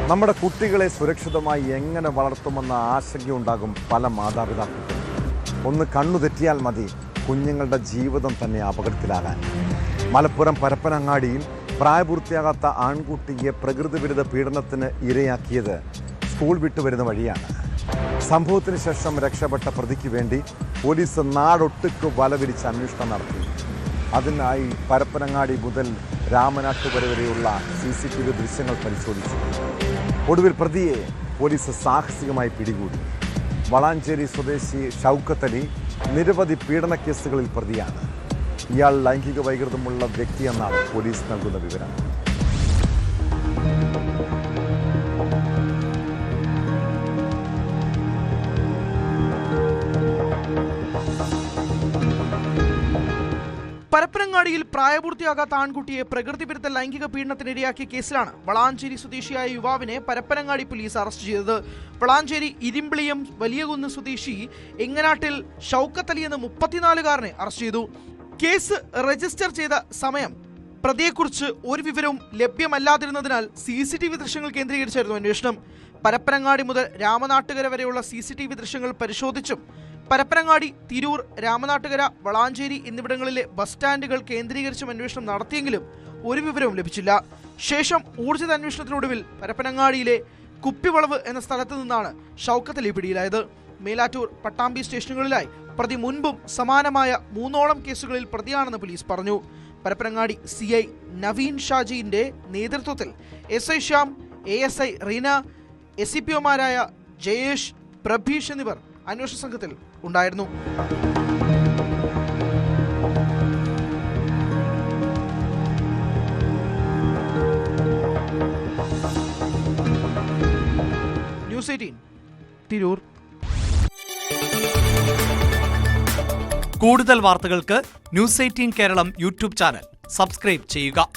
നമ്മുടെ കുട്ടികളെ സുരക്ഷിതമായി എങ്ങനെ വളർത്തുമെന്ന ആശങ്കയുണ്ടാകും പല മാതാപിതാക്കൾക്കും. ഒന്ന് കണ്ണു തെറ്റിയാൽ മതി കുഞ്ഞുങ്ങളുടെ ജീവിതം തന്നെ അപകടത്തിലാകാൻ. മലപ്പുറം പരപ്പനങ്ങാടിയിൽ പ്രായപൂർത്തിയാകാത്ത ആൺകുട്ടിയെ പ്രകൃതിവിരുദ്ധ പീഡനത്തിന് ഇരയാക്കിയത് സ്കൂൾ വിട്ടുവരുന്ന വഴിയാണ്. സംഭവത്തിന് ശേഷം രക്ഷപ്പെട്ട പ്രതിക്ക് വേണ്ടി പോലീസ് നാടൊട്ടുക്ക് വലവിരിച്ച് അന്വേഷണം നടത്തി. അതിനായി പരപ്പനങ്ങാടി മുതൽ രാമനാട്ടുകര വരെയുള്ള CCTV ദൃശ്യങ്ങൾ പരിശോധിച്ചു. ഒടുവിൽ പ്രതിയെ പോലീസ് സാഹസികമായി പിടികൂടി. വളാഞ്ചേരി സ്വദേശി ഷൗക്കത്ത് അലി നിരവധി പീഡന കേസുകളിൽ പ്രതിയാണ്. ഇയാൾ ലൈംഗിക വൈകൃതമുള്ള വ്യക്തിയെന്നാണ് പോലീസ് നൽകുന്ന വിവരം. പരപ്പനങ്ങാടിയിൽ പ്രായപൂർത്തിയാകാത്ത ആൺകുട്ടിയെ പ്രകൃതിവിരുദ്ധ ലൈംഗിക പീഡനത്തിനിരയാക്കിയ കേസിലാണ് വളാഞ്ചേരി സ്വദേശിയായ യുവാവിനെ പരപ്പനങ്ങാടി പോലീസ് അറസ്റ്റ് ചെയ്തത്. വളാഞ്ചേരി ഇരുമ്പിളിയം വലിയകുന്ന് സ്വദേശി എങ്ങനാട്ടിൽ ഷൗക്കത്ത് അലി എന്ന 34-കാരനെ അറസ്റ്റ് ചെയ്തു. കേസ് രജിസ്റ്റർ ചെയ്ത സമയം പ്രതിയെക്കുറിച്ച് ഒരു വിവരവും ലഭ്യമല്ലാതിരുന്നതിനാൽ CCTV ദൃശ്യങ്ങൾ കേന്ദ്രീകരിച്ചായിരുന്നു അന്വേഷണം. പരപ്പനങ്ങാടി മുതൽ രാമനാട്ടുകര വരെയുള്ള CCTV ദൃശ്യങ്ങൾ പരിശോധിച്ചും പരപ്പനങ്ങാടി, തിരൂർ, രാമനാട്ടുകര, വളാഞ്ചേരി എന്നിവിടങ്ങളിലെ ബസ് സ്റ്റാൻഡുകൾ കേന്ദ്രീകരിച്ചും അന്വേഷണം നടത്തിയെങ്കിലും ഒരു വിവരവും ലഭിച്ചില്ല. ശേഷം ഊർജിത അന്വേഷണത്തിനൊടുവിൽ പരപ്പനങ്ങാടിയിലെ കുപ്പിവളവ് എന്ന സ്ഥലത്ത് നിന്നാണ് ഷൗക്കത്ത് അലി പിടിയിലായത്. മേലാറ്റൂർ, പട്ടാമ്പി സ്റ്റേഷനുകളിലായി പ്രതി മുൻപും സമാനമായ 3ഓളം കേസുകളിൽ പ്രതിയാണെന്ന് പോലീസ് പറഞ്ഞു. പരപ്പനങ്ങാടി CI നവീൻ ഷാജിന്റെ നേതൃത്വത്തിൽ SI ശ്യാം, ASI റീന, SCPOമാരായ ജയേഷ്, പ്രഭീഷ് എന്നിവർ അന്വേഷണ സംഘത്തിൽ ഉണ്ടായിരുന്നു. ന്യൂസ് 18 തിരൂർ. കൂടുതൽ വാർത്തകൾക്ക് News 18 Keralam YouTube channel subscribe ചെയ്യുക.